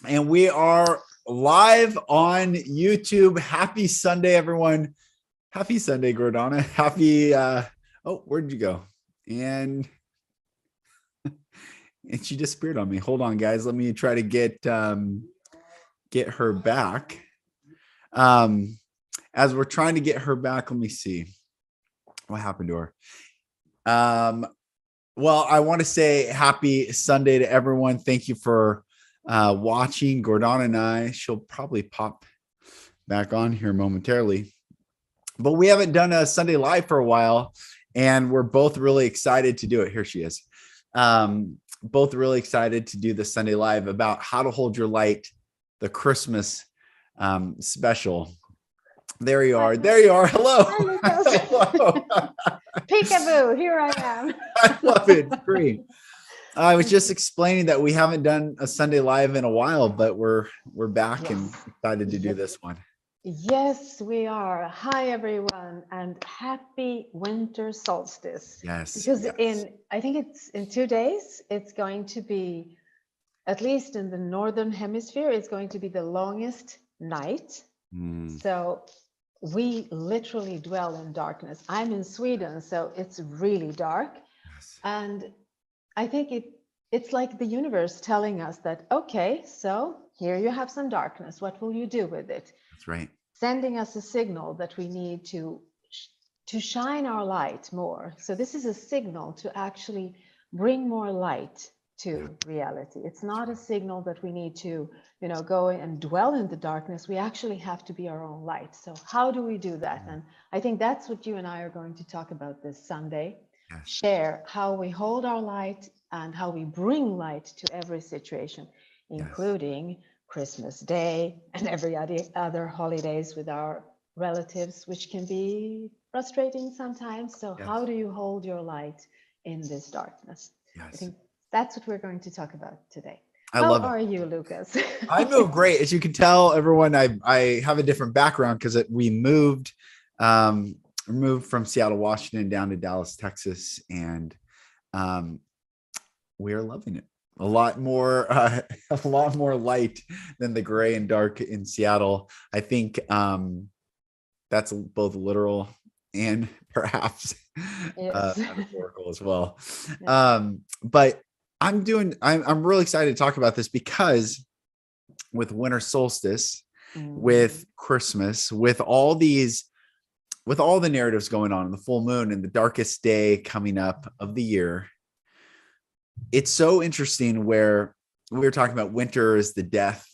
And we are live on YouTube. Happy Sunday, everyone. Happy Sunday, Gordana. Happy oh, where did you go? And she disappeared on me. Hold on, guys. Let me try to get her back. As we're trying to get her back, let me see what happened to her. Well, I want to say happy Sunday to everyone. Thank you for watching. Gordana and I, she'll probably pop back on here momentarily, but we haven't done a Sunday live for a while, and we're both really excited to do it. Here she is. Both really excited to do the Sunday live about how to hold your light, the Christmas special. There you are. There you are. Hello. Hello. Peekaboo, here I am. I love it. It's great. I was just explaining that we haven't done a Sunday live in a while, but we're back and excited to do this one. Yes, we are. Hi, everyone, and happy winter solstice. Yes. Because I think it's in 2 days, it's going to be, at least in the northern hemisphere, it's going to be the longest night. So we literally dwell in darkness. I'm in Sweden, so it's really dark. Yes. And I think it's like the universe telling us that, okay, so here you have some darkness. What will you do with it? That's right. Sending us a signal that we need to shine our light more. So this is a signal to actually bring more light to reality. It's not a signal that we need to, go and dwell in the darkness. We actually have to be our own light. So how do we do that? And I think that's what you and I are going to talk about this Sunday. Yes. Share how we hold our light and how we bring light to every situation, including Christmas Day and every other holidays with our relatives, which can be frustrating sometimes. So how do you hold your light in this darkness? I think that's what we're going to talk about today. How are you, Lucas? I'm doing great. As you can tell, everyone, I have a different background because we moved from Seattle, Washington down to Dallas, Texas, and we are loving it. A lot more light than the gray and dark in Seattle. I think that's both literal and perhaps metaphorical as well. But I'm really excited to talk about this because with winter solstice, with Christmas, with all the narratives going on, the full moon and the darkest day coming up of the year, it's so interesting where we were talking about winter is the death,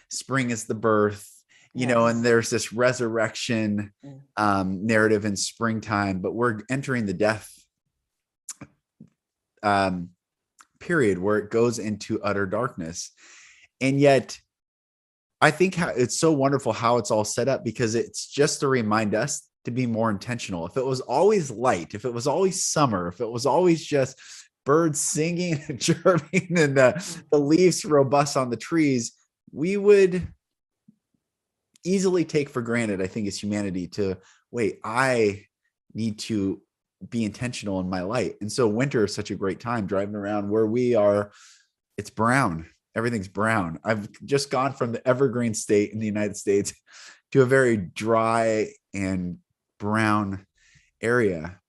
spring is the birth, and there's this resurrection narrative in springtime, but we're entering the death period where it goes into utter darkness. And yet I think it's so wonderful how it's all set up, because it's just to remind us to be more intentional. If it was always light, if it was always summer, if it was always just birds singing and chirping and the leaves robust on the trees, we would easily take for granted, I think, as humanity, to wait, I need to be intentional in my light. And so winter is such a great time driving around where we are. It's brown. Everything's brown. I've just gone from the evergreen state in the United States to a very dry and brown area.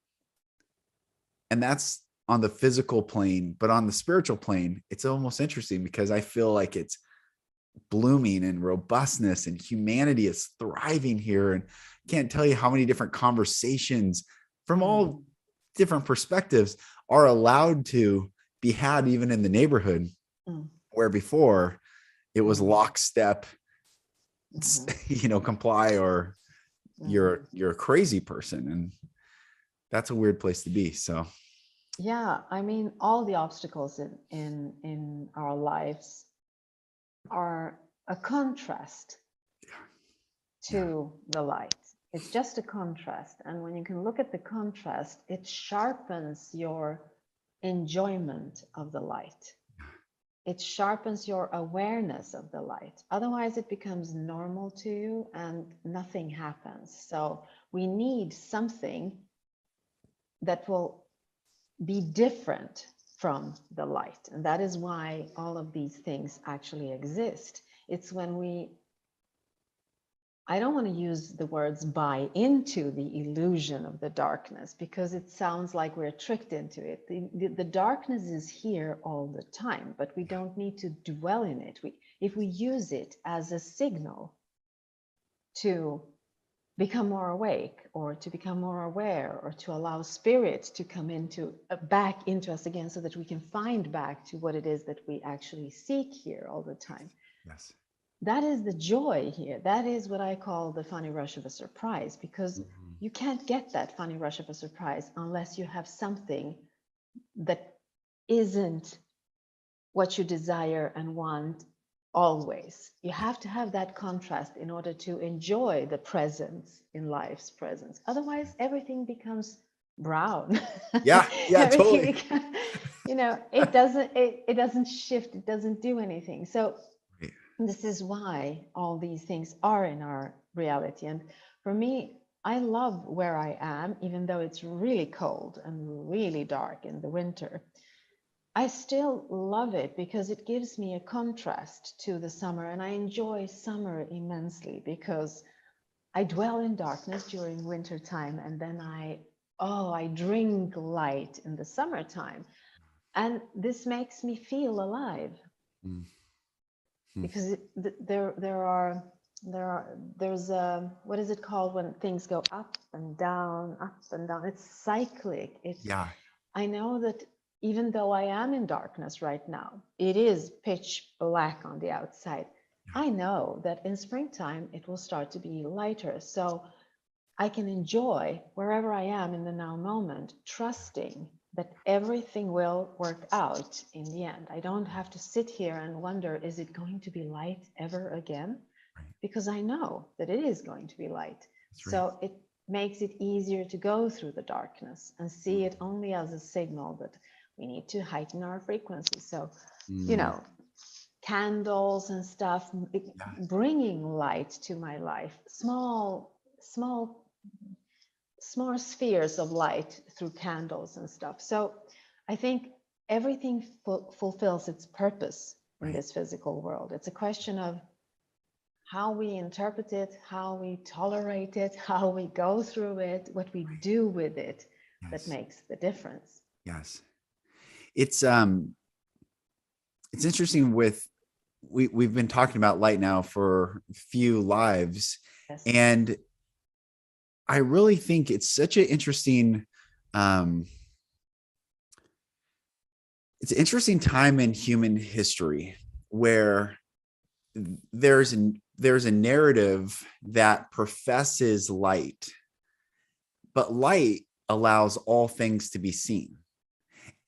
And that's on the physical plane, but on the spiritual plane, it's almost interesting because I feel like it's blooming and robustness, and humanity is thriving here. And I can't tell you how many different conversations from all different perspectives are allowed to be had, even in the neighborhood, where before it was lockstep, comply or you're a crazy person. And that's a weird place to be. So I mean, all the obstacles in our lives are a contrast to the light. It's just a contrast. And when you can look at the contrast, it sharpens your enjoyment of the light. It sharpens your awareness of the light. Otherwise, it becomes normal to you and nothing happens. So we need something that will be different from the light. And that is why all of these things actually exist. It's when I don't want to use the words buy into the illusion of the darkness, because it sounds like we're tricked into it. The darkness is here all the time, but we don't need to dwell in it. If we use it as a signal to become more awake, or to become more aware, or to allow spirit to come back into us again, so that we can find back to what it is that we actually seek here all the time. Yes. That is the joy here. That is what I call the funny rush of a surprise, because you can't get that funny rush of a surprise unless you have something that isn't what you desire and want always. You have to have that contrast in order to enjoy the presence in life's presence. Otherwise, everything becomes brown. Yeah, Everything totally. becomes, it doesn't shift, it doesn't do anything. So Right. this is why all these things are in our reality. And for me, I love where I am, even though it's really cold and really dark in the winter. I still love it because it gives me a contrast to the summer, and I enjoy summer immensely because I dwell in darkness during winter time, and then I drink light in the summertime. And this makes me feel alive, Mm. because there's a, what is it called when things go up and down, up and down? It's cyclic. Yeah. I know that even though I am in darkness right now, it is pitch black on the outside. I know that in springtime it will start to be lighter, so I can enjoy wherever I am in the now moment, trusting that everything will work out in the end. I don't have to sit here and wonder, is it going to be light ever again? Right. Because I know that it is going to be light. That's right. So it makes it easier to go through the darkness and see it only as a signal that we need to heighten our frequency. So, Mm. candles and stuff, Yeah. bringing light to my life, small spheres of light through candles and stuff. So I think everything fulfills its purpose in Right. this physical world. It's a question of how we interpret it, how we tolerate it, how we go through it, what we do with it, that Yes. makes the difference. Yes. It's interesting with we've been talking about light now for a few lives, Yes. and I really think it's such an interesting um it's an interesting time in human history where there's a narrative that professes light, but light allows all things to be seen.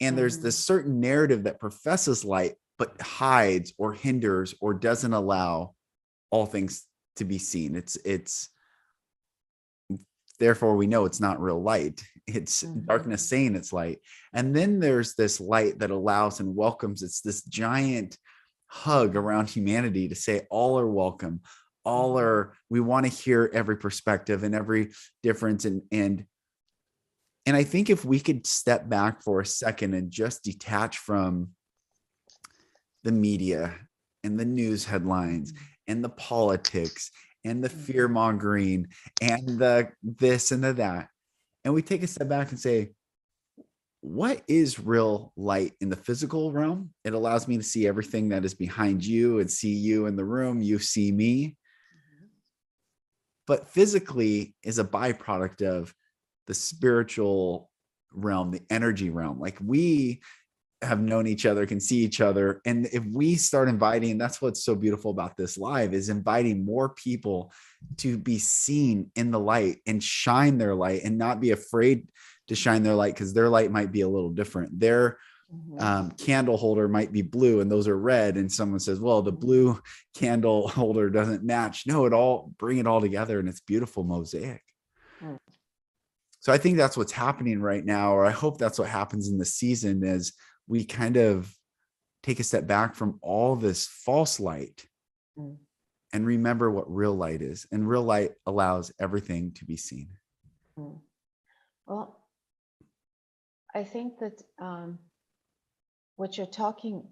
And there's this certain narrative that professes light, but hides or hinders or doesn't allow all things to be seen. It's therefore we know it's not real light. It's darkness saying it's light. And then there's this light that allows and welcomes. It's this giant hug around humanity to say all are welcome. All are, we want to hear every perspective and every difference. And I think if we could step back for a second and just detach from the media and the news headlines and the politics and the fear mongering and the this and the that, and we take a step back and say, what is real light in the physical realm? It allows me to see everything that is behind you and see you in the room. You see me. But physically is a byproduct of the spiritual realm, the energy realm. Like we have known each other, can see each other. And if we start inviting, that's what's so beautiful about this live, is inviting more people to be seen in the light and shine their light and not be afraid to shine their light, because their light might be a little different. Their candle holder might be blue and those are red. And someone says, well, the blue candle holder doesn't match. No, bring it all together, and it's beautiful mosaic. So I think that's what's happening right now, or I hope that's what happens in the season, is we kind of take a step back from all this false light and remember what real light is. And real light allows everything to be seen. Well, I think that what you're talking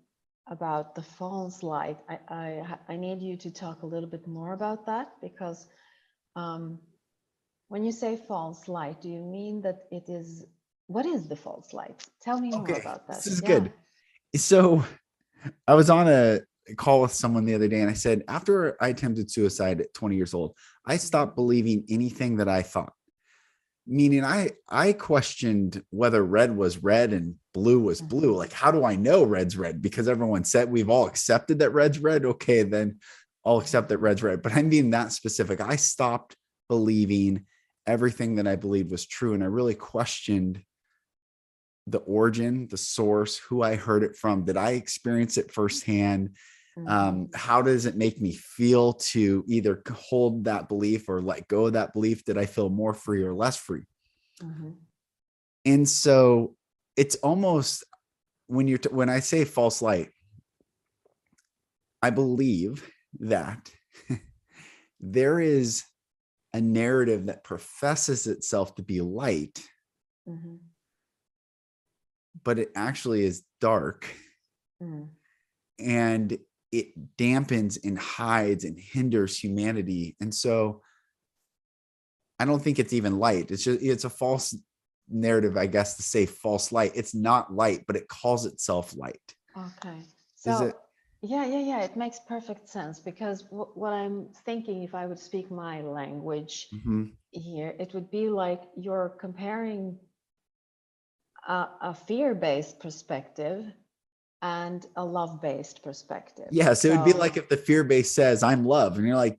about the false light. I need you to talk a little bit more about that, because when you say false light, do you mean that it is, what is the false light? Tell me more Okay, about that. this is Yeah. good. So I was on a call with someone the other day and I said, after I attempted suicide at 20 years old, I stopped believing anything that I thought. Meaning I questioned whether red was red and blue was blue. Like, how do I know red's red? Because everyone said we've all accepted that red's red. Okay, then I'll accept that red's red. But I'm being that specific. I stopped believing everything that I believed was true. And I really questioned the origin, the source, who I heard it from. Did I experience it firsthand? How does it make me feel to either hold that belief or let go of that belief? Did I feel more free or less free? And so it's almost when I say false light, I believe that there is a narrative that professes itself to be light, but it actually is dark. And it dampens and hides and hinders humanity. And so I don't think it's even light. It's a false narrative, I guess, to say false light. It's not light, but it calls itself light. Okay. Is So it? yeah, it makes perfect sense, because what I'm thinking, if I would speak my language here, it would be like you're comparing a fear-based perspective and a love-based perspective. Yes, it would be like if the fear base says, I'm love, and you're like,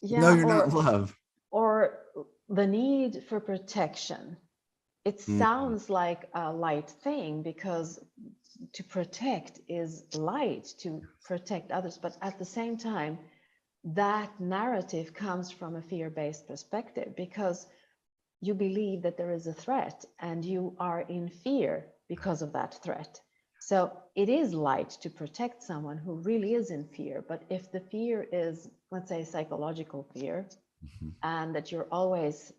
no, Yeah, you're not love. or the need for protection. It Mm. sounds like a light thing, because to protect is light, to protect others. But at the same time, that narrative comes from a fear-based perspective, because you believe that there is a threat and you are in fear because of that threat. So it is light to protect someone who really is in fear. But if the fear is, let's say, psychological fear, and that you're always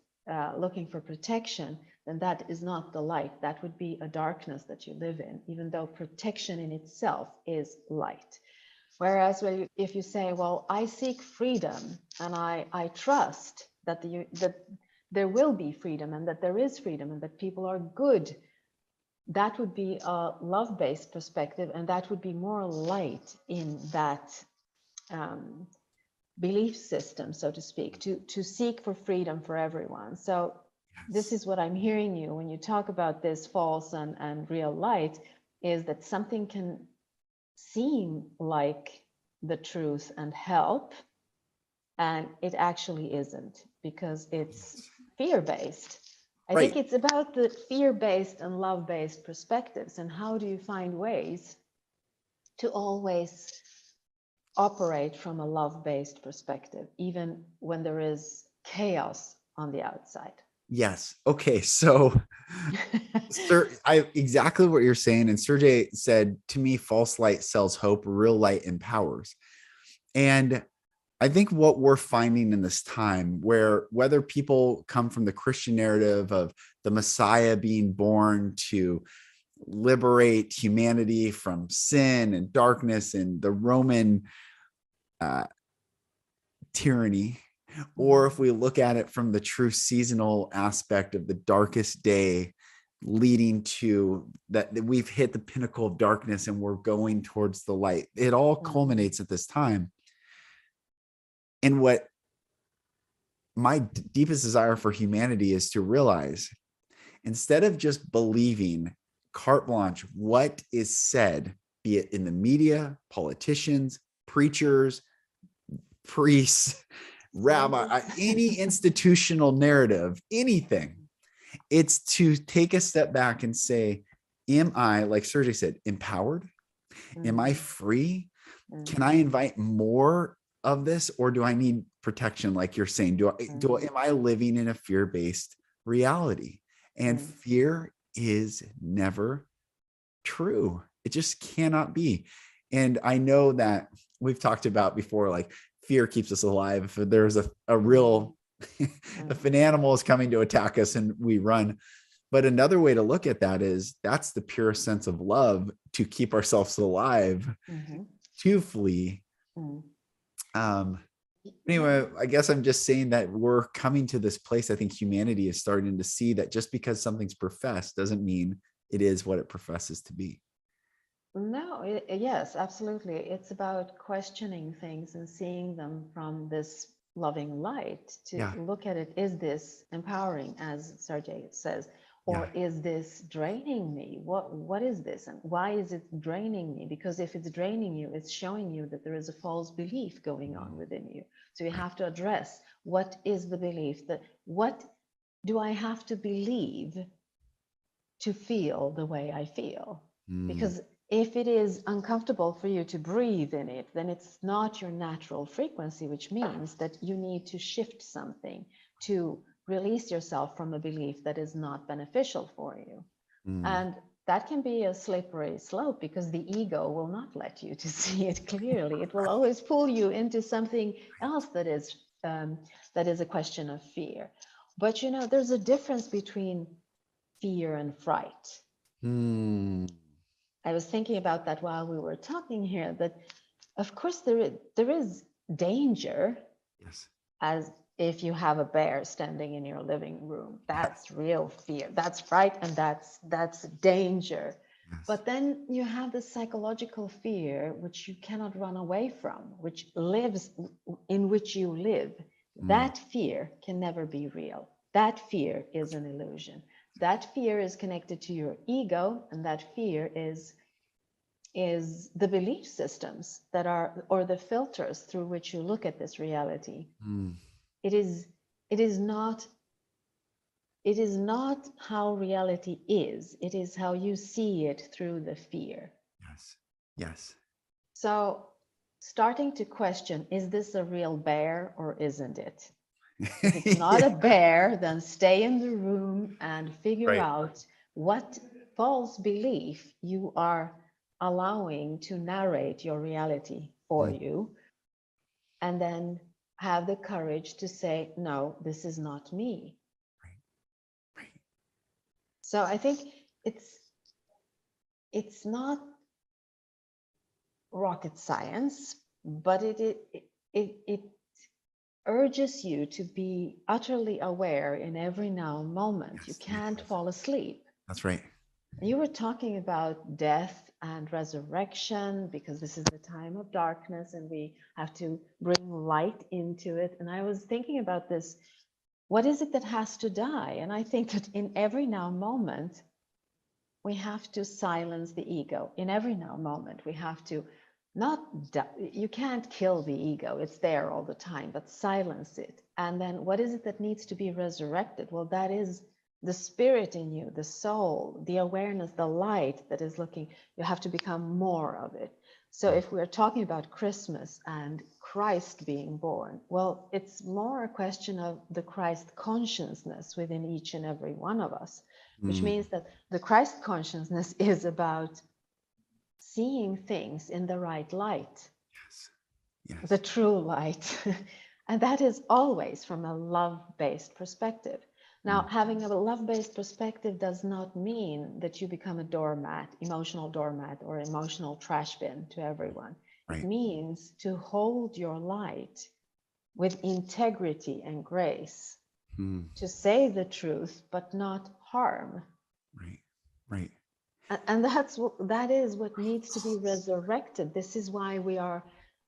looking for protection, then that is not the light. That would be a darkness that you live in, even though protection in itself is light. Whereas if you say, well, I seek freedom and I trust that that there will be freedom and that there is freedom and that people are good, that would be a love-based perspective, and that would be more light in that belief system, so to speak, to seek for freedom for everyone. So this is what I'm hearing you when you talk about this false and real light, is that something can seem like the truth and help, and it actually isn't, because it's fear-based. I think it's about the fear-based and love-based perspectives, and how do you find ways to always operate from a love-based perspective, even when there is chaos on the outside. Yes. Okay. So, sir, exactly what you're saying. And Sergey said to me, false light sells hope, real light empowers. And I think what we're finding in this time, where whether people come from the Christian narrative of the Messiah being born to liberate humanity from sin and darkness and the Roman tyranny, or if we look at it from the true seasonal aspect of the darkest day leading to that we've hit the pinnacle of darkness and we're going towards the light, it all culminates at this time. And what my deepest desire for humanity is to realize, instead of just believing carte blanche what is said, be it in the media, politicians, preachers, priests, rabbi, any institutional narrative, anything, it's to take a step back and say, am I, like Sergey said, empowered? Am I free? Can I invite more of this, or do I need protection? Like you're saying, am I living in a fear-based reality? And fear is never true. It just cannot be. And I know that we've talked about before, like fear keeps us alive. If there's a real, if an animal is coming to attack us and we run, But another way to look at that is that's the purest sense of love to keep ourselves alive, to flee. Um, anyway, I guess I'm just saying that we're coming to this place. I think humanity is starting to see that just because something's professed doesn't mean it is what it professes to be. No, yes, absolutely. It's about questioning things and seeing them from this loving light, to Yeah. look at it. Is this empowering, as Sergey says, or is this draining me? What is this, and why is it draining me? Because if it's draining you, it's showing you that there is a false belief going on within you. So you have to address, what is the belief, that what do I have to believe to feel the way I feel? Because if it is uncomfortable for you to breathe in it, then it's not your natural frequency, which means that you need to shift something to release yourself from a belief that is not beneficial for you. And that can be a slippery slope, because the ego will not let you to see it clearly. It will always pull you into something else that is a question of fear. But you know, there's a difference between fear and fright. I was thinking about that while we were talking here, that of course there is danger. Yes. As if you have a bear standing in your living room, that's real fear, that's fright, and that's danger. Yes. But then you have the psychological fear, which you cannot run away from, which lives in which you live. That fear can never be real. That fear is an illusion. That fear is connected to your ego, and that fear is the belief systems that are, or the filters through which you look at this reality. It is not how reality is. It is how you see it through the fear. Yes. Yes. So starting to question, is this a real bear or isn't it? If it's not a bear, then stay in the room and figure out what false belief you are allowing to narrate your reality for you. And then have the courage to say, no, this is not me. Right. So I think it's not rocket science, but it urges you to be utterly aware in every now moment. Yes, You can't fall asleep. That's right. You were talking about death and resurrection, because this is the time of darkness and we have to bring light into it. And I was thinking about this. What is it that has to die? And I think that in every now moment, we have to silence the ego. In every now moment, we have to you can't kill the ego. It's there all the time, but silence it. And then what is it that needs to be resurrected? Well, that is the spirit in you, the soul, the awareness, the light that is looking. You have to become more of it. So if we're talking about Christmas and Christ being born, well, it's more a question of the Christ consciousness within each and every one of us, which means that the Christ consciousness is about seeing things in the right light, the true light. And that is always from a love-based perspective. Now, having a love-based perspective does not mean that you become a doormat, emotional doormat, or emotional trash bin to everyone. It means to hold your light with integrity and grace, to say the truth, but not harm. Right. And that is what needs to be resurrected. This is why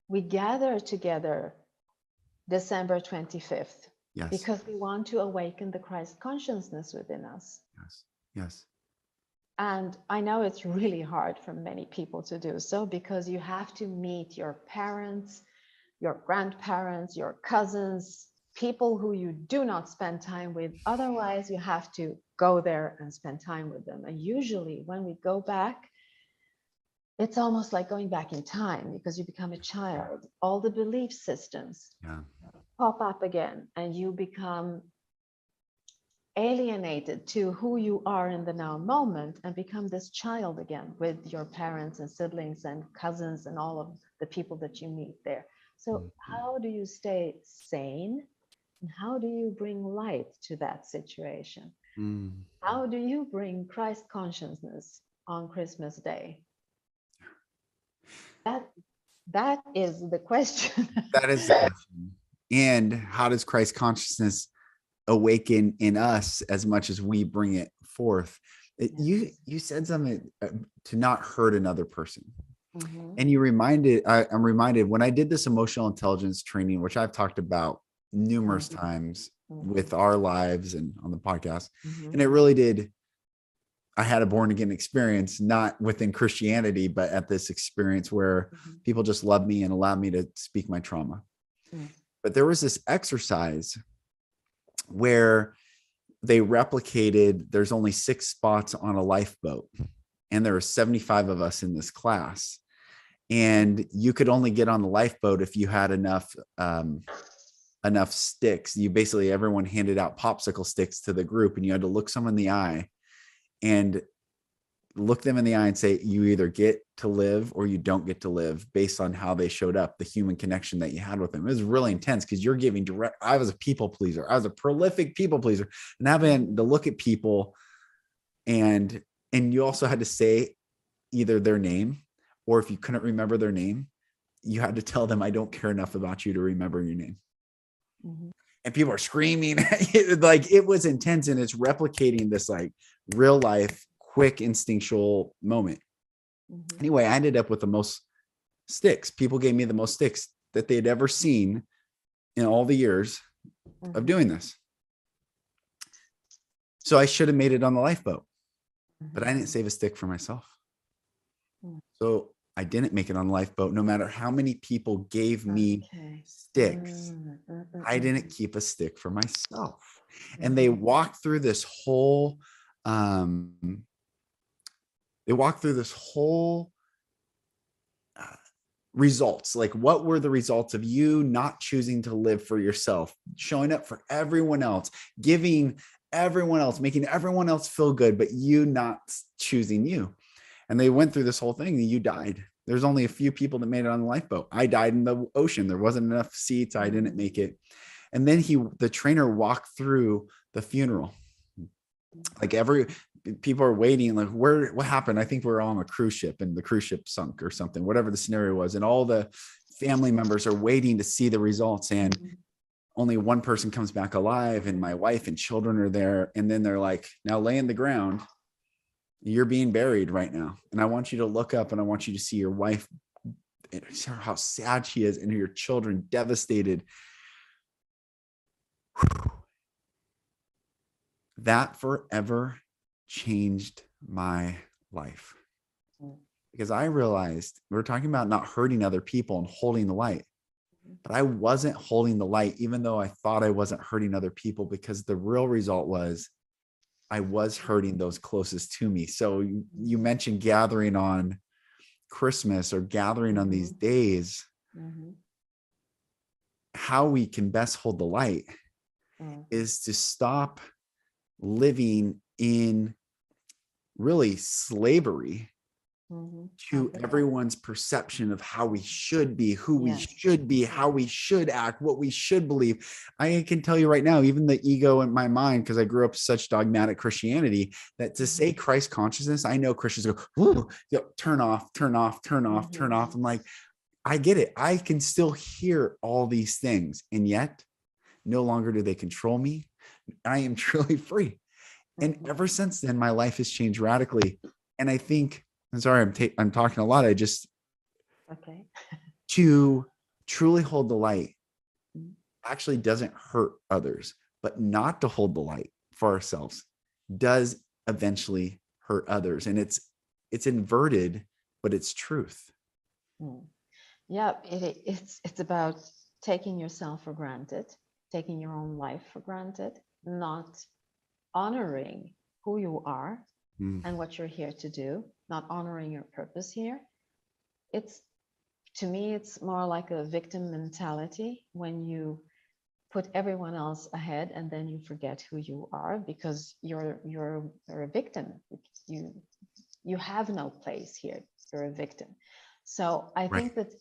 we gather together December 25th. Yes. Because we want to awaken the Christ consciousness within us. Yes. And I know it's really hard for many people to do so, because you have to meet your parents, your grandparents, your cousins, people who you do not spend time with. Otherwise, you have to go there and spend time with them. And usually when we go back, it's almost like going back in time, because you become a child. All the belief systems pop up again, and you become alienated to who you are in the now moment, and become this child again with your parents and siblings and cousins and all of the people that you meet there. So how do you stay sane, and how do you bring light to that situation? Mm. How do you bring Christ consciousness on Christmas Day? That that is the question. That is the question. And how does Christ consciousness awaken in us as much as we bring it forth? You said something to not hurt another person. Mm-hmm. And I'm reminded when I did this emotional intelligence training, which I've talked about numerous times with our lives and on the podcast. Mm-hmm. And it really did. I had a born again experience, not within Christianity, but at this experience where people just loved me and allowed me to speak my trauma. But there was this exercise where they replicated, there's only 6 spots on a lifeboat, and there were 75 of us in this class. And you could only get on the lifeboat if you had enough sticks. You basically, everyone handed out popsicle sticks to the group, and you had to look someone in the eye and look them in the eye and say, you either get to live or you don't get to live, based on how they showed up, the human connection that you had with them. It was really intense because you're giving direct. I was a people pleaser. I was a prolific people pleaser, and having to look at people, and you also had to say either their name, or if you couldn't remember their name, you had to tell them, I don't care enough about you to remember your name. And people are screaming. Like, it was intense, and it's replicating this like real life, quick, instinctual moment. Anyway, I ended up with the most sticks. People gave me the most sticks that they had ever seen in all the years of doing this. So I should have made it on the lifeboat, but I didn't save a stick for myself. So I didn't make it on the lifeboat. No matter how many people gave me sticks, I didn't keep a stick for myself. And they walked through this whole results. Like, what were the results of you not choosing to live for yourself, showing up for everyone else, giving everyone else, making everyone else feel good, but you not choosing you? And they went through this whole thing, and you died. There's only a few people that made it on the lifeboat. I died in the ocean. There wasn't enough seats. I didn't make it. And then the trainer walked through the funeral. Like, people are waiting, like, what happened? I think we're on a cruise ship and the cruise ship sunk or something, whatever the scenario was. And all the family members are waiting to see the results. And only one person comes back alive, and my wife and children are there. And then they're like, now lay in the ground. You're being buried right now. And I want you to look up, and I want you to see your wife, how sad she is, and your children devastated. That forever changed my life, because I realized we were talking about not hurting other people and holding the light, but I wasn't holding the light, even though I thought I wasn't hurting other people, because the real result was I was hurting those closest to me. So you mentioned gathering on Christmas or gathering on these days. How we can best hold the light is to stop living in really slavery to everyone's perception of how we should be, who we should be, how we should act, what we should believe. I can tell you right now, even the ego in my mind, because I grew up such dogmatic Christianity, that to say Christ consciousness, I know Christians go, turn off, turn off, turn off, turn off. I'm like, I get it. I can still hear all these things, and yet no longer do they control me. I am truly free. And ever since then, my life has changed radically. And I think, I'm sorry, I'm talking a lot. To truly hold the light actually doesn't hurt others, but not to hold the light for ourselves does eventually hurt others. And it's inverted, but it's truth. Yeah, it's about taking yourself for granted, taking your own life for granted, not honoring who you are and what you're here to do, not honoring your purpose here. To me, it's more like a victim mentality, when you put everyone else ahead and then you forget who you are because you're a victim. You have no place here. You're a victim. So I think that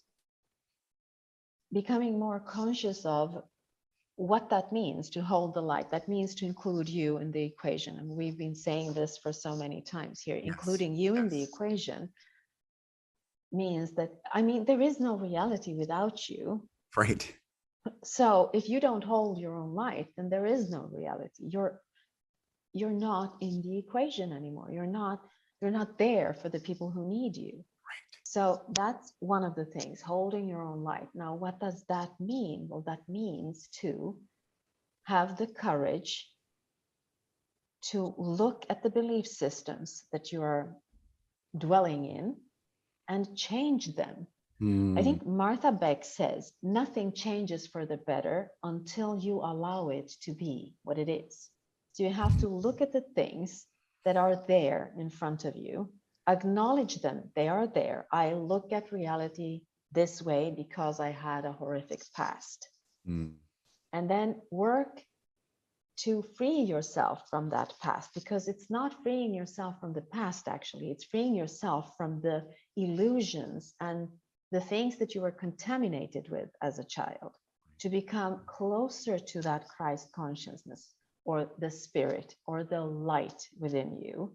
becoming more conscious of what that means to hold the light. That means to include you in the equation. And we've been saying this for so many times here. Including you in the equation means that, I mean, there is no reality without you. Right. So if you don't hold your own light, then there is no reality. You're not in the equation anymore. You're not there for the people who need you. So that's one of the things, holding your own light. Now, what does that mean? Well, that means to have the courage to look at the belief systems that you are dwelling in and change them. I think Martha Beck says, nothing changes for the better until you allow it to be what it is. So you have to look at the things that are there in front of you, acknowledge them, they are there. I look at reality this way because I had a horrific past. And then work to free yourself from that past, because it's not freeing yourself from the past, actually, it's freeing yourself from the illusions and the things that you were contaminated with as a child, to become closer to that Christ consciousness or the spirit or the light within you,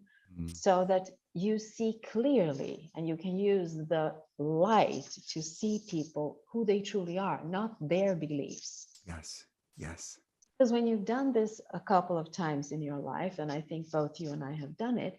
so that you see clearly and you can use the light to see people who they truly are, not their beliefs. Yes. Yes. Because when you've done this a couple of times in your life, and I think both you and I have done it,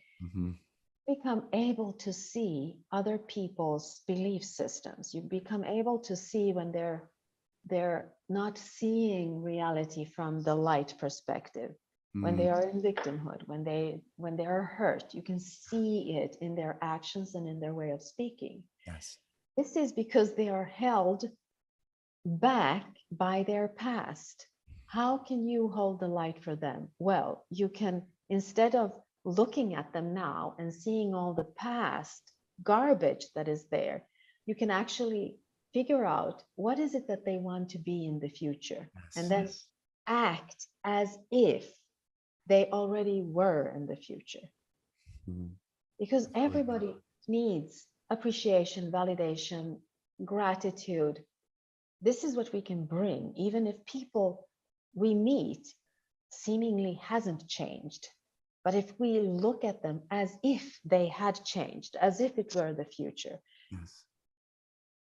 become able to see other people's belief systems. You become able to see when they're not seeing reality from the light perspective, when they are in victimhood, when they are hurt. You can see it in their actions and in their way of speaking. Yes. This is because they are held back by their past. How can you hold the light for them? Well, you can, instead of looking at them now and seeing all the past garbage that is there, you can actually figure out what is it that they want to be in the future, and then act as if they already were in the future. Because everybody needs appreciation, validation, gratitude. This is what we can bring, even if people we meet seemingly hasn't changed. But if we look at them as if they had changed, as if it were the future,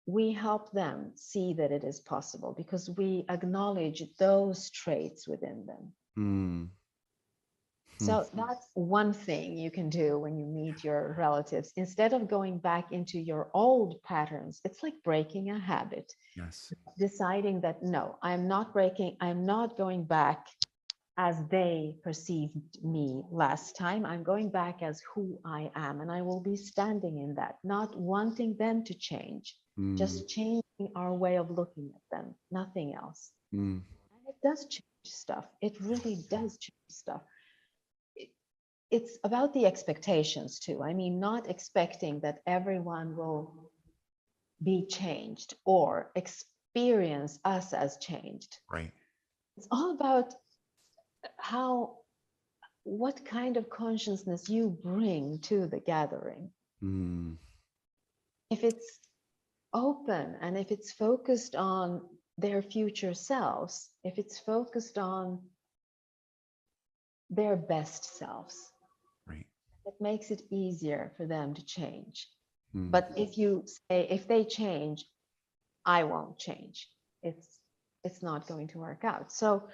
we help them see that it is possible, because we acknowledge those traits within them. So that's one thing you can do when you meet your relatives. Instead of going back into your old patterns, it's like breaking a habit. Yes. Deciding that, no, I'm not going back as they perceived me last time. I'm going back as who I am, and I will be standing in that, not wanting them to change, just changing our way of looking at them, nothing else. And it does change stuff. It really does change stuff. It's about the expectations too. I mean, not expecting that everyone will be changed or experience us as changed. Right. It's all about what kind of consciousness you bring to the gathering. If it's open and if it's focused on their future selves, if it's focused on their best selves, Right. it makes it easier for them to change. But if you say, if they change, I won't change, it's not going to work out. So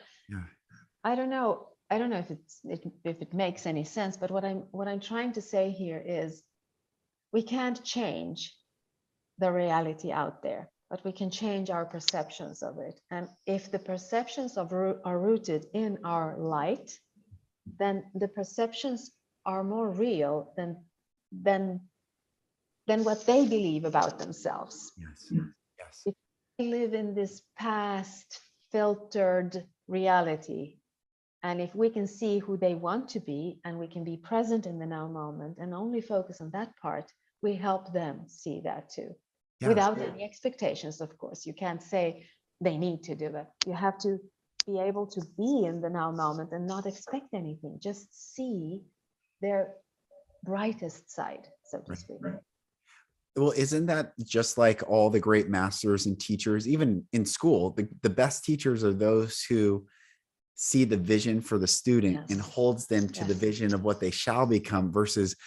I don't know if it makes any sense, but what I'm trying to say here is, we can't change the reality out there, but we can change our perceptions of it. And if the perceptions are rooted in our light, then the perceptions are more real than what they believe about themselves. Yes. Yes. If they live in this past filtered reality, and if we can see who they want to be, and we can be present in the now moment and only focus on that part, we help them see that too. Without any expectations, of course. You can't say they need to do it. You have to be able to be in the now moment and not expect anything. Just see their brightest side, so to speak. Well, isn't that just like all the great masters and teachers, even in school, the best teachers are those who see the vision for the student and Yes. holds them to the Yes. vision of what they shall become versus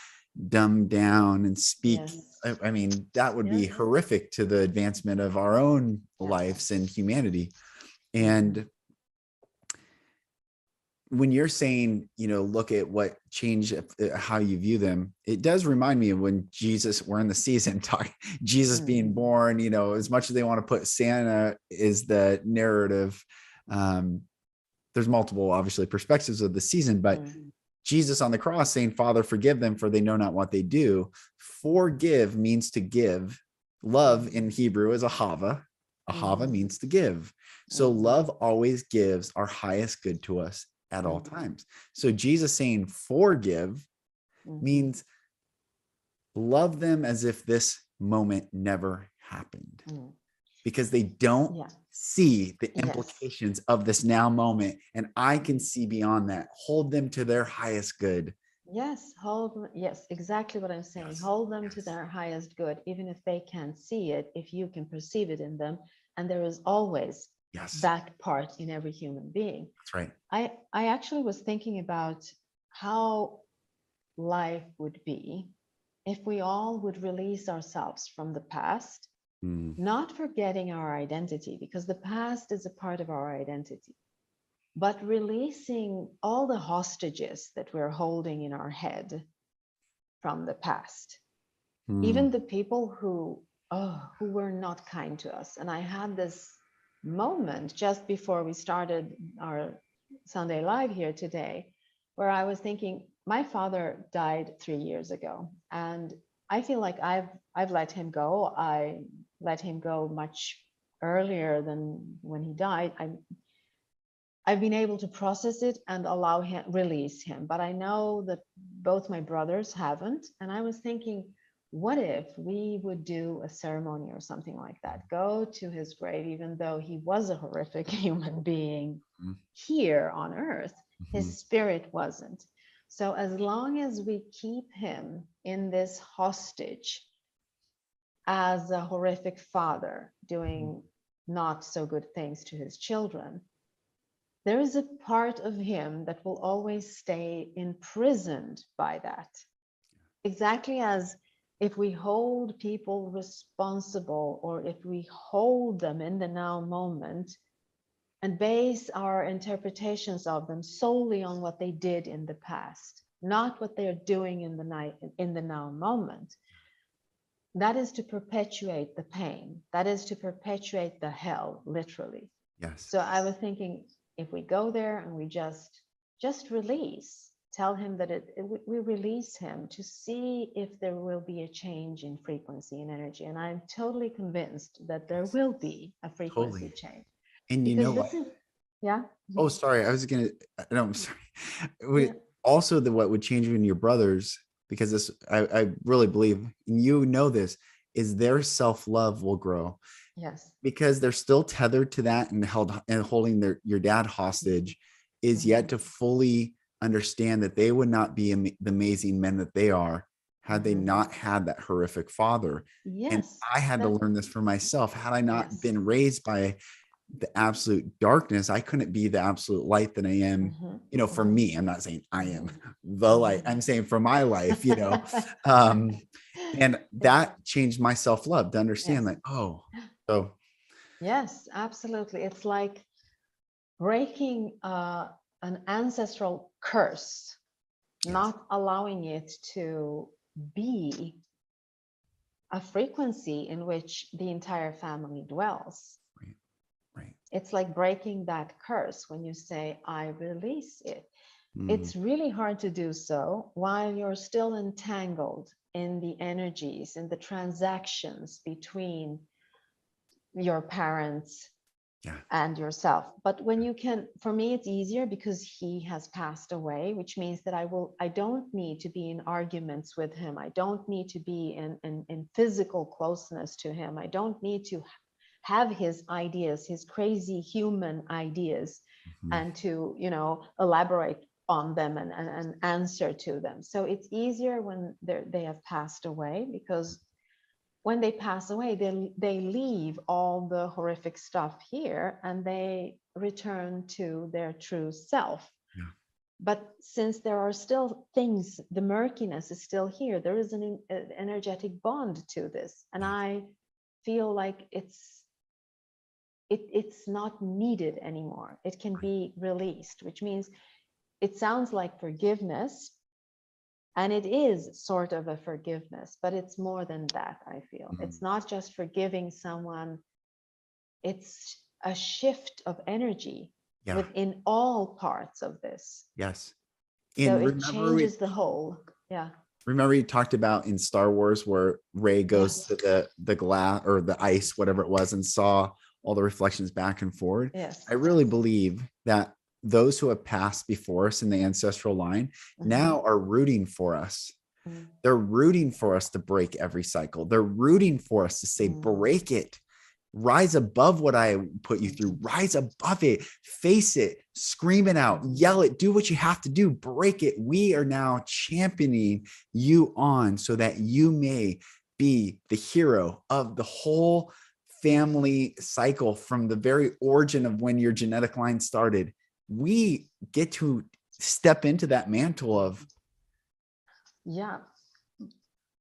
dumb down and speak. Yes. I mean, that would be Yes. horrific to the advancement of our own lives Yes. and humanity. Mhm. And when you're saying, look at what changed how you view them, it does remind me of when Jesus, we're in the season talk, Jesus being Mhm. born, as much as they want to put Santa is the narrative. Um, there's multiple, obviously, perspectives of the season, but Mhm. Jesus on the cross saying, Father, forgive them, for they know not what they do. Forgive means to give. Love in Hebrew is a hava. A hava Mhm. means to give. So Mhm. love always gives our highest good to us at all Mhm. times. So Jesus saying forgive Mhm. means love them as if this moment never happened, Mhm. because they don't Yeah. see the Yes. implications of this now moment. And I can Mhm. see beyond that. Hold them to their highest good. Yes, yes, exactly what I'm saying. Yes. Hold them to Yes. their highest good, even if they can't see it, if you can perceive it in them. And there is always Yes. that part in every human being. That's right. I actually was thinking about how life would be if we all would release ourselves from the past, Mm. not forgetting our identity, because the past is a part of our identity, but releasing all the hostages that we're holding in our head from the past, Mm. even the people who were not kind to us. And I had this moment just before we started our Sunday Live here today, where I was thinking, my father died 3 years ago, and I feel like I've let him go. I let him go much earlier than when he died. I've been able to process it and allow him, release him. But I know that both my brothers haven't. And I was thinking, what if we would do a ceremony or something like that? Go to his grave, even though he was a horrific human being Mm. here on earth, Mhm. his spirit wasn't. So as long as we keep him in this hostage as a horrific father Mhm. doing not so good things to his children, there is a part of him that will always stay imprisoned by that. Exactly as if we hold people responsible, or if we hold them in the now moment and base our interpretations of them solely on what they did in the past, not what they're doing in the night, in the now moment, that is to perpetuate the pain. That is to perpetuate the hell, literally. Yes. So I was thinking, if we go there and we just release, tell him that we release him to see if there will be a change in frequency and energy. And I'm totally convinced that there Yes. will be a frequency Totally. change, And you know because what? this is, yeah. Oh, sorry. I was gonna. No, I'm sorry. Yeah. Also, what would change you and your brothers, because this, I really believe, and you know this, is their self love will grow, Yes. because they're still tethered to that and held and holding your dad hostage, is yet Mhm. to fully understand that they would not be the amazing men that they are had they Mhm. not had that horrific father. And Yes. I had to That. learn this for myself. Had I not Yes. been raised by the absolute darkness, I couldn't be the absolute light that I am. Mhm. For Mhm. me, I'm not saying I am Mhm. the light. I'm Mhm. saying for my life, um, and Yeah. that changed my self-love to understand, Yes. like, oh, so Yes, absolutely. It's like breaking an ancestral curse, yes, not allowing it to be a frequency in which the entire family dwells. right, right. It's like breaking that curse when you say, I release it. Mm, It's really hard to do so while you're still entangled in the energies and the transactions between your parents yeah, and yourself. But when you can, for me, it's easier because he has passed away, which means that I don't need to be in arguments with him. I don't need to be in physical closeness to him. I don't need to have his ideas, his crazy human ideas, mhm, and to, elaborate on them and answer to them. So it's easier when they have passed away, because when they pass away, they leave all the horrific stuff here and they return to their true self. Yeah. But since there are still things, the murkiness is still here, there is an energetic bond to this. And I feel like it's not needed anymore. It can be released, which means it sounds like forgiveness. And it is sort of a forgiveness, but it's more than that, I feel. It's not just forgiving someone, it's a shift of energy within all parts of this. Yes. So And it changes the whole. Yeah. Remember you talked about in Star Wars where Rey goes to the glass or the ice, whatever it was, and saw all the reflections back and forward. Yes. I really believe that those who have passed before us in the ancestral line now are rooting for us. They're rooting for us to break every cycle. They're rooting for us to say, break it. Rise above what I put you through. Rise above it. Face it. Scream it out. Yell it. Do what you have to do. Break it. We are now championing you on so that you may be the hero of the whole family cycle from the very origin of when your genetic line started. We get to step into that mantle of. Yeah.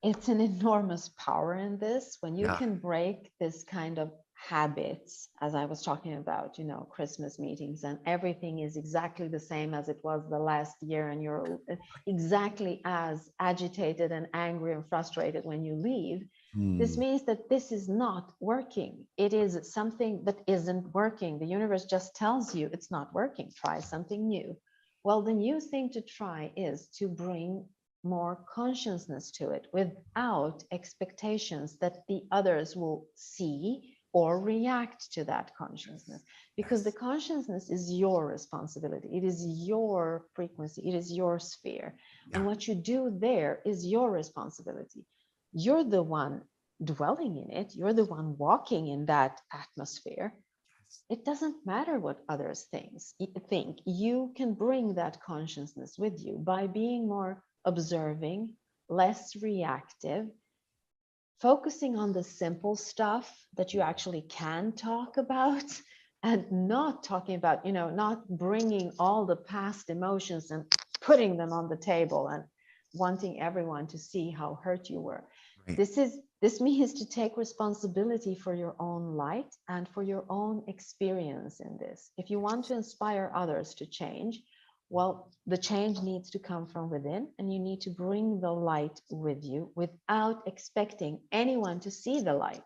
It's an enormous power in this when you can break this kind of habits, as I was talking about, Christmas meetings, and everything is exactly the same as it was the last year, and you're exactly as agitated and angry and frustrated when you leave. This means that this is not working. It is something that isn't working. The universe just tells you it's not working. Try something new. Well, the new thing to try is to bring more consciousness to it without expectations that the others will see or react to that consciousness, because the consciousness is your responsibility. It is your frequency. It is your sphere. And what you do there is your responsibility. You're the one dwelling in it. You're the one walking in that atmosphere. It doesn't matter what others think. You can bring that consciousness with you by being more observing, less reactive, focusing on the simple stuff that you actually can talk about, and not talking about, not bringing all the past emotions and putting them on the table and wanting everyone to see how hurt you were. Right. This means to take responsibility for your own light and for your own experience in this. If you want to inspire others to change, well, the change needs to come from within, and you need to bring the light with you without expecting anyone to see the light.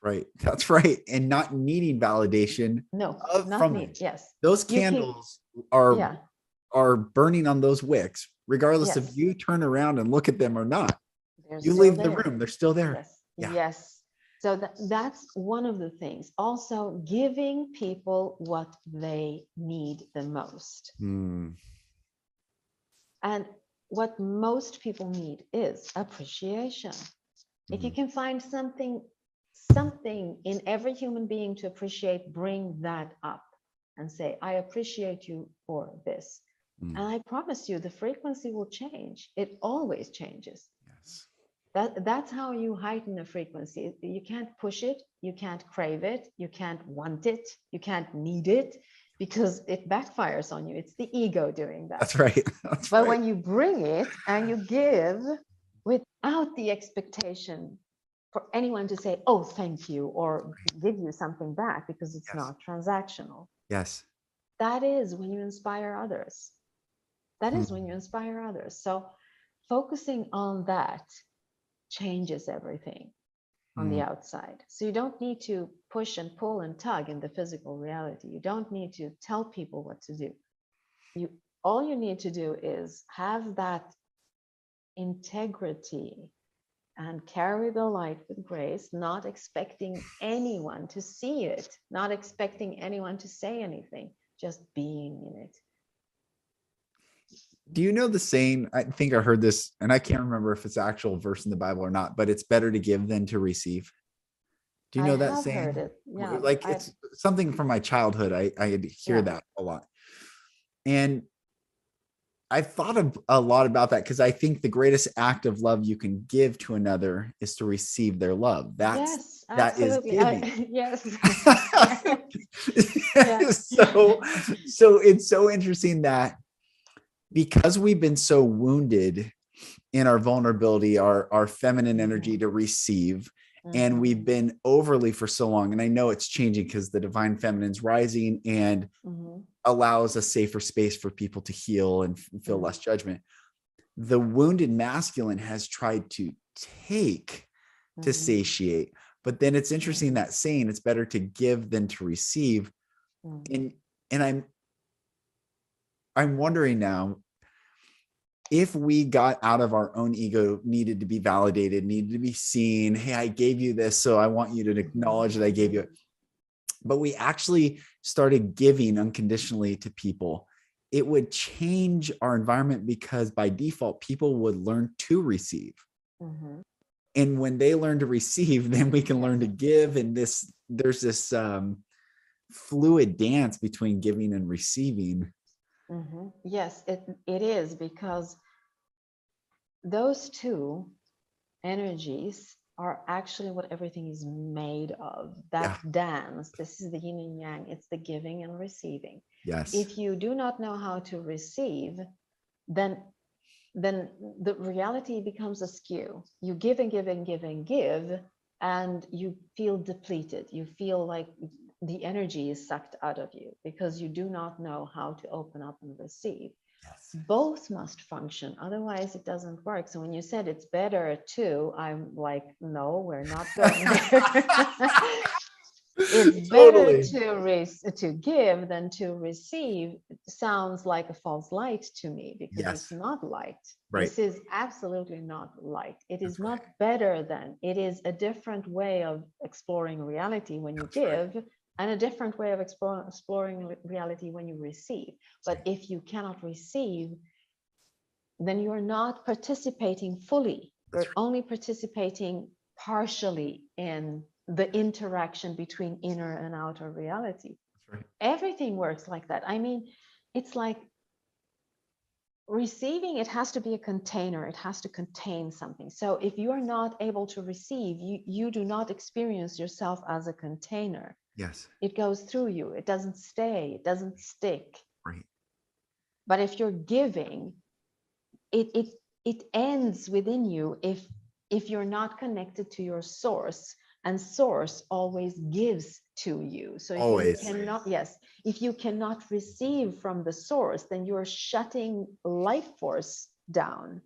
Right. That's right. And not needing validation. No, not from need. Yes. Those candles are burning on those wicks, regardless if you turn around and look at them or not. You leave the room, they're still there. Yes. Yes. So that's one of the things. Also, giving people what they need the most. And what most people need is appreciation. If you can find something in every human being to appreciate, bring that up and say, I appreciate you for this. And I promise you, the frequency will change. It always changes. Yes. That's how you heighten a frequency. You can't push it. You can't crave it. You can't want it. You can't need it, because it backfires on you. It's the ego doing that. That's right. But when you bring it and you give without the expectation for anyone to say, oh, thank you, or give you something back, because it's not transactional. Yes. That is when you inspire others. That is when you inspire others. So focusing on that changes everything on the outside. So you don't need to push and pull and tug in the physical reality. You don't need to tell people what to do. All you need to do is have that integrity and carry the light with grace, not expecting anyone to see it, not expecting anyone to say anything, just being in it. Do you know the saying? I think I heard this, and I can't remember if it's actual verse in the Bible or not, but it's better to give than to receive. Do you know that saying? Heard it. Yeah, like it's something from my childhood. I hear that a lot. And I've thought a lot about that because I think the greatest act of love you can give to another is to receive their love. Yes, That is absolutely. giving. Yes. Yeah. Yeah. so so it's so interesting that because we've been so wounded in our vulnerability, our feminine energy to receive, and we've been overly for so long, and I know it's changing because the divine feminine's rising and allows a safer space for people to heal and feel less judgment. The wounded masculine has tried to take to satiate, but then it's interesting that saying it's better to give than to receive. And I'm wondering now, if we got out of our own ego, needed to be validated, needed to be seen, hey, I gave you this, so I want you to acknowledge that I gave you it, but we actually started giving unconditionally to people, it would change our environment because by default, people would learn to receive. And when they learn to receive, then we can learn to give. And there's this fluid dance between giving and receiving. Yes, it is, because those two energies are actually what everything is made of. That dance, this is the yin and yang, it's the giving and receiving. Yes. If you do not know how to receive, then the reality becomes askew. You give and give and give and give, and you feel depleted. You feel like the energy is sucked out of you because you do not know how to open up and receive. Yes. Both must function, otherwise it doesn't work. So when you said it's better to, I'm like, no, we're not going there. It's better to give than to receive. It sounds like a false light to me, because it's not light. Right. This is absolutely not light. It is not better than. It is a different way of exploring reality when you give, and a different way of exploring reality when you receive. But if you cannot receive, then you're not participating fully. You're only participating partially in the interaction between inner and outer reality. Everything works like that. I mean, it's like receiving, it has to be a container. It has to contain something. So if you are not able to receive, you do not experience yourself as a container. Yes. It goes through you. It doesn't stay. It doesn't stick. Right. But if you're giving, it ends within you if you're not connected to your source, and source always gives to you. So if you cannot receive from the source, then you're shutting life force down.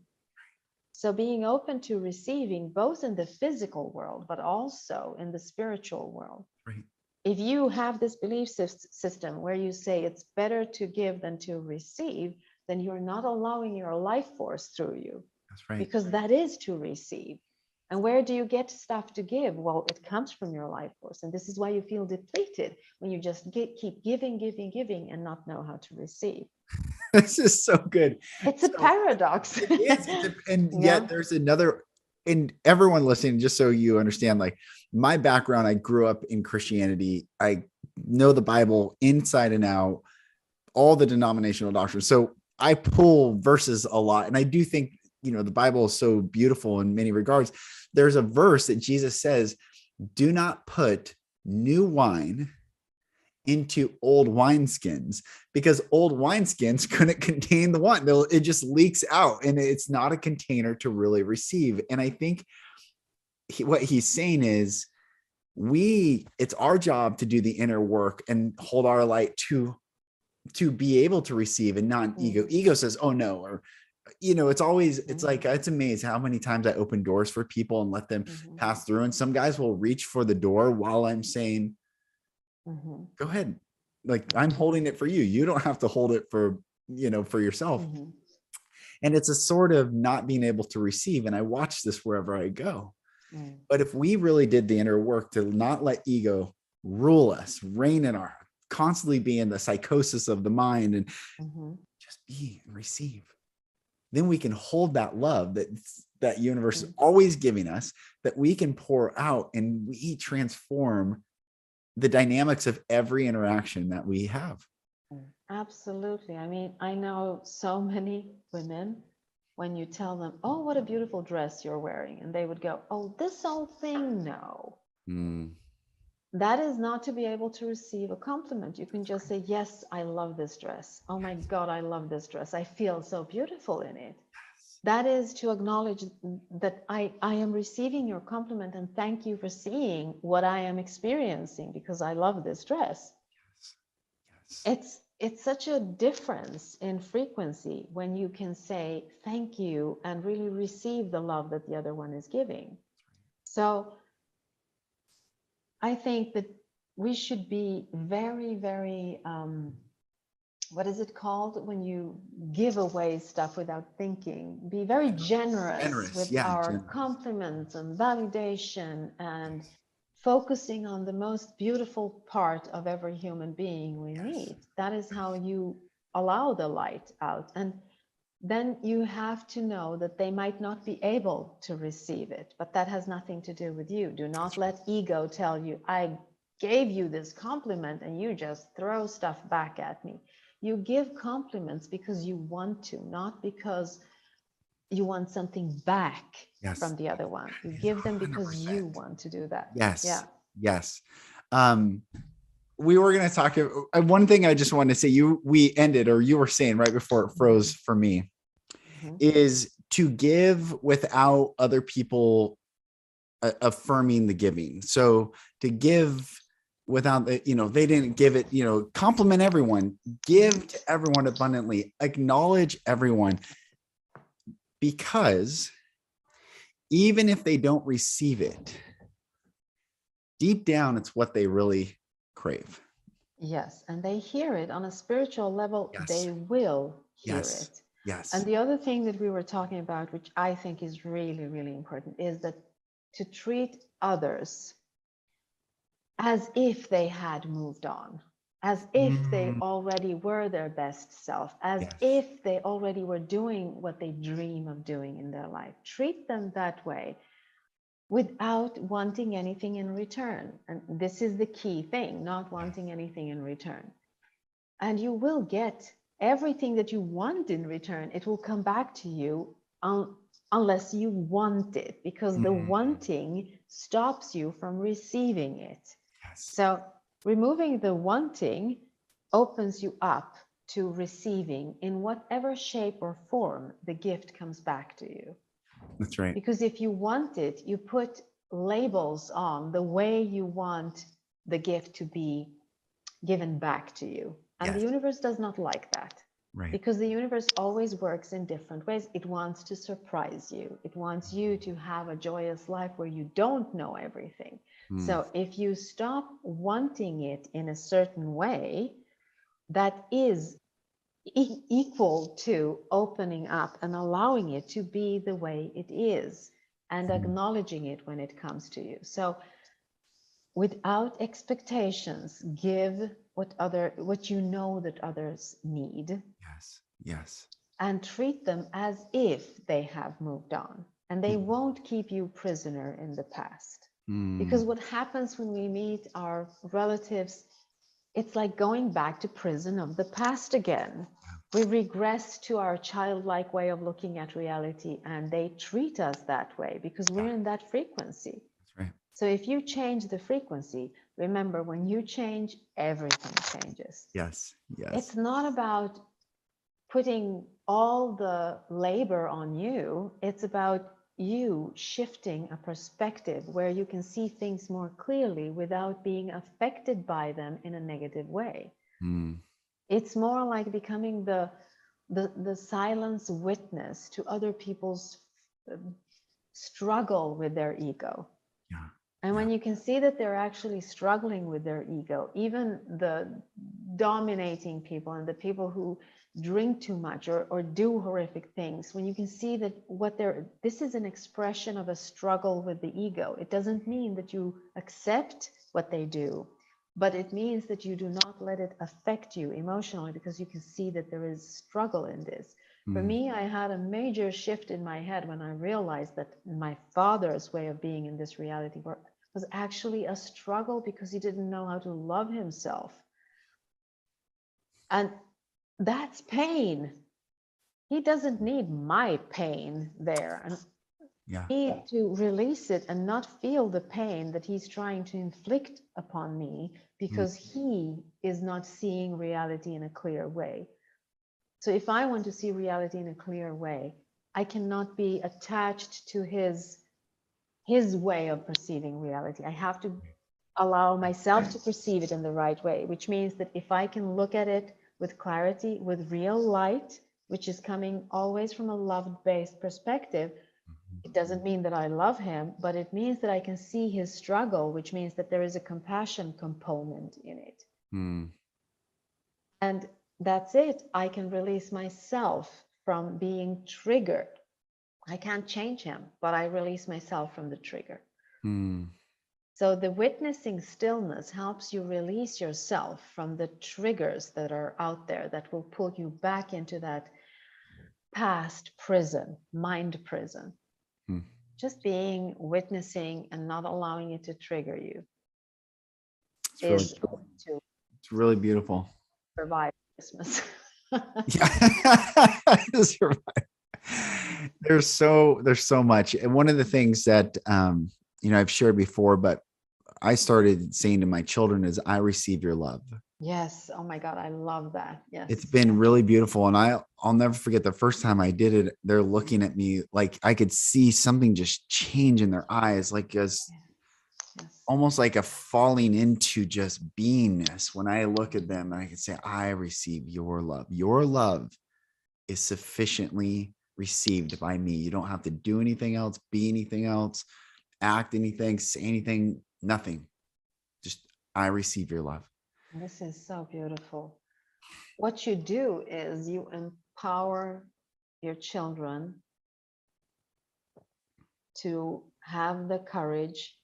So being open to receiving, both in the physical world but also in the spiritual world. Right. If you have this belief system where you say it's better to give than to receive, then you're not allowing your life force through you. That's right. Because that is to receive. And where do you get stuff to give? Well, it comes from your life force. And this is why you feel depleted, when you just keep giving, giving, giving, and not know how to receive. This is so good. It's a paradox. It is. And yet there's another, and everyone listening, just so you understand, like my background, I grew up in Christianity. I know the Bible inside and out, all the denominational doctrines. So I pull verses a lot. And I do think, the Bible is so beautiful in many regards. There's a verse that Jesus says, do not put new wine into old wineskins, because old wineskins couldn't contain the wine. It just leaks out, and it's not a container to really receive. And I think what he's saying is it's our job to do the inner work and hold our light to be able to receive, and not ego. Ego says, oh no, or it's always, it's like, it's amazing how many times I open doors for people and let them pass through. And some guys will reach for the door while I'm saying, go ahead. Like, I'm holding it for you. You don't have to hold it for yourself. And it's a sort of not being able to receive. And I watch this wherever I go. But if we really did the inner work to not let ego rule us, reign in our, constantly be in the psychosis of the mind, and just be and receive, then we can hold that love that universe is always giving us, that we can pour out, and we transform the dynamics of every interaction that we have. Absolutely. I mean, I know so many women when you tell them, "Oh, what a beautiful dress you're wearing," and they would go, "Oh, this old thing, no." Mm. That is not to be able to receive a compliment. You can just say, "Yes, I love this dress. Oh my God, I love this dress. I feel so beautiful in it." That is to acknowledge that I am receiving your compliment and thank you for seeing what I am experiencing because I love this dress. Yes. It's such a difference in frequency when you can say thank you and really receive the love that the other one is giving. So I think that we should be very, very, what is it called when you give away stuff without thinking? Be very generous Generous. with Yeah. our compliments and validation and focusing on the most beautiful part of every human being we Yes. meet. That is how you allow the light out. And then you have to know that they might not be able to receive it, but that has nothing to do with you. Do not That's right. let ego tell you, "I gave you this compliment and you just throw stuff back at me." You give compliments because you want to, not because you want something back Yes. from the other one. You That is give them because 100%. you want to do that. Yeah. Yes. Yes. Um, we were going to talk. One thing I just wanted to say, we ended, or you were saying right before it froze for me, Mhm. is to give without other people affirming the giving. So to give without the, they didn't give it, compliment everyone, give to everyone abundantly, acknowledge everyone, because even if they don't receive it, deep down, it's what they really crave. Yes, and they hear it on a spiritual level, Yes. they will hear Yes. it. And Yes. the other thing that we were talking about, which I think is really, really important, is that to treat others as if they had moved on, as if they Mm, already were their best self, as yes. if they already were doing what they dream of doing in their life. Treat them that way without wanting anything in return. And this is the key thing, not wanting anything in return. And you will get everything that you want in return. It will come back to you unless you want it, because the Mm, wanting stops you from receiving it. yes. So removing the wanting opens you up to receiving in whatever shape or form the gift comes back to you. That's right. Because if you want it, you put labels on the way you want the gift to be given back to you. And the Yes. universe does not like that, Right. because the universe always works in different ways. It wants to surprise you. It wants you to have a joyous life where you don't know everything. Mm, So if you stop wanting it in a certain way, that is equal to opening up and allowing it to be the way it is and mm, acknowledging it when it comes to you. So without expectations, give what you know that others need, yes. Yes. and treat them as if they have moved on, and they Mm, won't keep you prisoner in the past. Because mm, what happens when we meet our relatives, it's like going back to prison of the past again. We regress to our childlike way of looking at reality, and they treat us that way because yeah, we're in that frequency. that's right. So if you change the frequency, remember, when you change, everything changes. Yes. Yes. It's not about putting all the labor on you. It's about you shifting a perspective where you can see things more clearly without being affected by them in a negative way. Mm, It's more like becoming the silence witness to other people's struggle with their ego. yeah. And Yeah. when you can see that they're actually struggling with their ego, even the dominating people and the people who drink too much or do horrific things, when you can see that this is an expression of a struggle with the ego, it doesn't mean that you accept what they do, but it means that you do not let it affect you emotionally, because you can see that there is struggle in this. For Mm, me, I had a major shift in my head when I realized that my father's way of being in this reality was actually a struggle because he didn't know how to love himself. And that's pain. He doesn't need my pain there. And Yeah. I need to release it and not feel the pain that he's trying to inflict upon me because he is not seeing reality in a clear way. So if I want to see reality in a clear way, I cannot be attached to his way of perceiving reality. I have to allow myself to perceive it in the right way, which means that if I can look at it with clarity, with real light, which is coming always from a love-based perspective, it doesn't mean that I love him, but it means that I can see his struggle, which means that there is a compassion component in it. Mm. And that's it. I can release myself from being triggered. I can't change him, but I release myself from the trigger. Mm. So the witnessing stillness helps you release yourself from the triggers that are out there that will pull you back into that past prison, mind prison. Mm. Just being witnessing and not allowing it to trigger you It's really is cool. to It's really beautiful. survive Christmas. Yeah. There's so much. And one of the things that I've shared before, but I started saying to my children is, I receive your love. Yes. Oh my God. I love that. It's Yes. been really beautiful. And I'll never forget the first time I did it. They're looking at me like I could see something just change in their eyes, like as Yes. almost like a falling into just beingness. When I look at them and I can say, I receive your love. Your love is sufficiently received by me. You don't have to do anything else, be anything else, act anything, say anything, nothing. Just, I receive your love. This is so beautiful. What you do is you empower your children to have the courage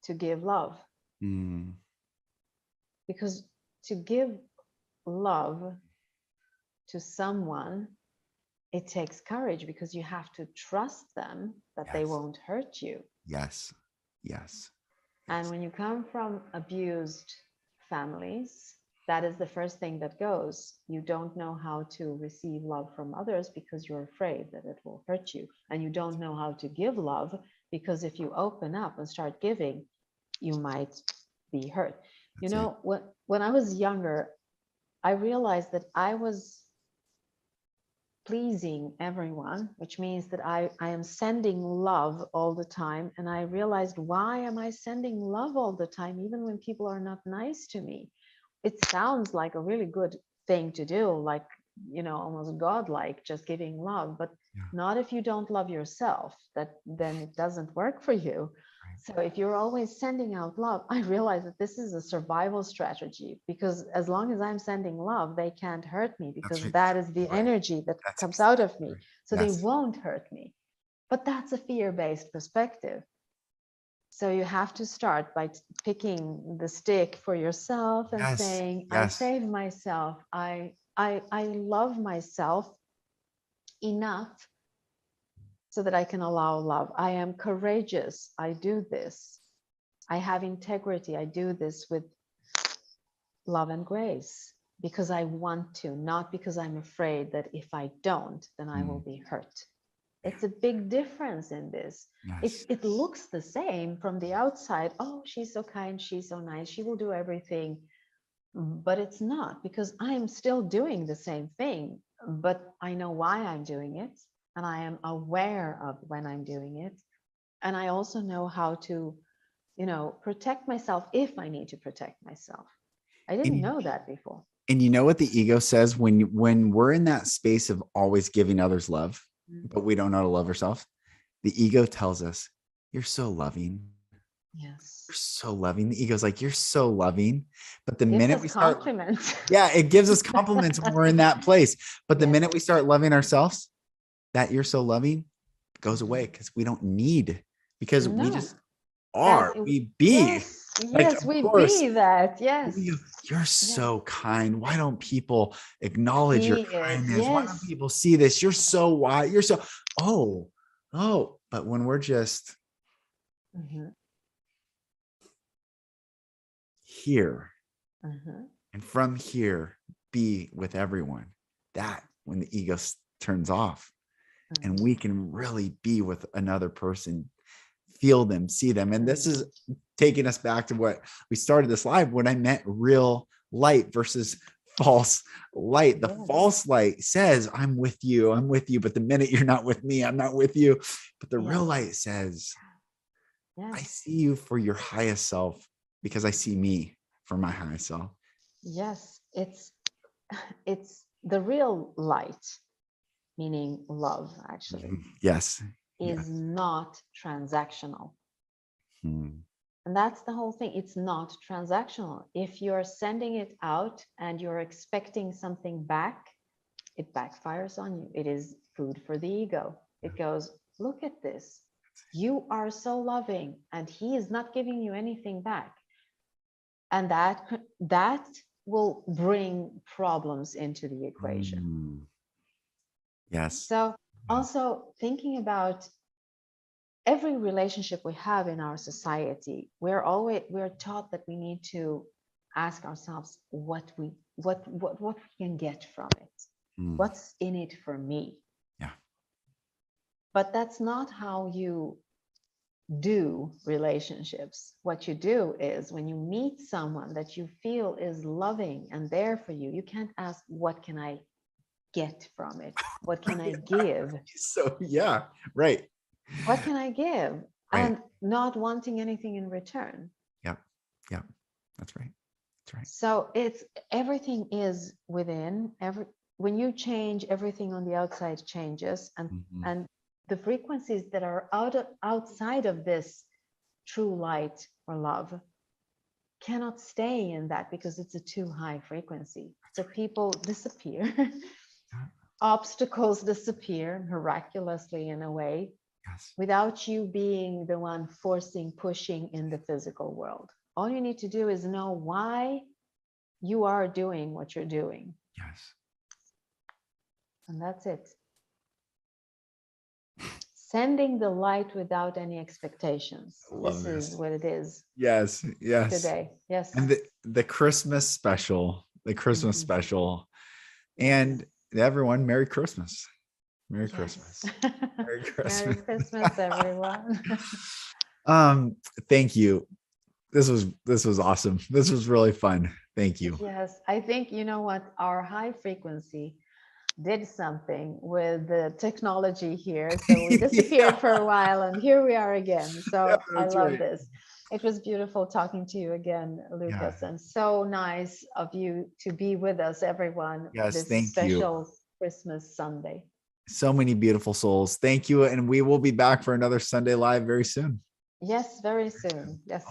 to give love. Mm. Because to give love to someone, it takes courage because you have to trust them that they Yes. won't hurt you. Yes. Yes. And when you come from abused families, that is the first thing that goes. You don't know how to receive love from others because you're afraid that it will hurt you. And you don't know how to give love because if you open up and start giving, you might be hurt. You That's it. know, when I was younger, I realized that I was pleasing everyone, which means that I am sending love all the time. And I realized, why am I sending love all the time, even when people are not nice to me? It sounds like a really good thing to do, like, almost godlike, just giving love, but Yeah. not if you don't love yourself. Then it doesn't work for you. So if you're always sending out love, I realize that this is a survival strategy, because as long as I'm sending love, they can't hurt me That's because right. that is the Right. energy that That's comes out of me. right. So they Yes. won't hurt me. But that's a fear-based perspective. So you have to start by picking the stick for yourself and Yes. saying, I Yes. save myself. I love myself enough so that I can allow love. I am courageous. I do this. I have integrity. I do this with love and grace because I want to, not because I'm afraid that if I don't, then I will be hurt. It's a big difference in this. Yes. It looks the same from the outside. Oh, she's so kind. She's so nice. She will do everything. But it's not, because I am still doing the same thing, but I know why I'm doing it. And I am aware of when I'm doing it. And I also know how to, protect myself if I need to protect myself. I didn't And, know that before. and you know what the ego says when we're in that space of always giving others love, but we don't know how to love ourselves? The ego tells us, you're so loving. Yes. You're so loving. The ego's like, you're so loving. But the Gives minute us we start, compliments. yeah, it gives us compliments when we're in that place. But the Yes. minute we start loving ourselves, that you're so loving goes away Mhm. because we don't need, because we No, just are, we be. yes, Like, yes, of we course, be that. Yes, you're yes. so kind. Why don't people acknowledge your See it. kindness? Why don't Yes. people see this? You're so wise. You're so, oh, oh. But when we're just Mhm, here, mhm. and from here, be with everyone. That when the ego turns off and we can really be with another person, feel them, see them. And this is taking us back to what we started this live when I meant real light versus false light. The false light says, I'm with you. But the minute you're not with me, I'm not with you. But the real light says, I see you for your highest self because I see me for my highest self. Yes, it's the real light, meaning love, actually. Yes. Is not transactional. Hmm. And that's the whole thing. It's not transactional. If you're sending it out and you're expecting something back, it backfires on you. It is food for the ego. It goes, look at this. You are so loving, and he is not giving you anything back. And that will bring problems into the equation. Yes. So also thinking about every relationship we have in our society, we're taught that we need to ask ourselves what we can get from it. What's in it for me? Yeah. But that's not how you do relationships. What you do is when you meet someone that you feel is loving and there for you, you can't ask, what can I get from it? What can I give? So, yeah, right. What can I give? Right. And not wanting anything in return. Yep. Yep. That's right. That's right. So it's everything is within. When you change, everything on the outside changes, and the frequencies that are outside of this true light or love cannot stay in that because it's a too high frequency. So people disappear. Obstacles disappear miraculously in a way. Yes. Without you being the one pushing in the physical world. All you need to do is know why you are doing what you're doing. Yes. And that's it. Sending the light without any expectations. This is what it is. Yes. Yes. Today. Yes. And the Christmas special, special. And everyone, Merry Christmas. Merry Christmas. Merry Christmas. Merry Christmas, everyone. Thank you. This was awesome. This was really fun. Thank you. Yes, I think, you know what, our high frequency did something with the technology here. So we disappeared for a while and here we are again. So I love this. It was beautiful talking to you again, Lucas, and so nice of you to be with us, everyone. Yes, this thank special you. Christmas Sunday. So many beautiful souls. Thank you. And we will be back for another Sunday Live very soon. Yes, very soon. Yes.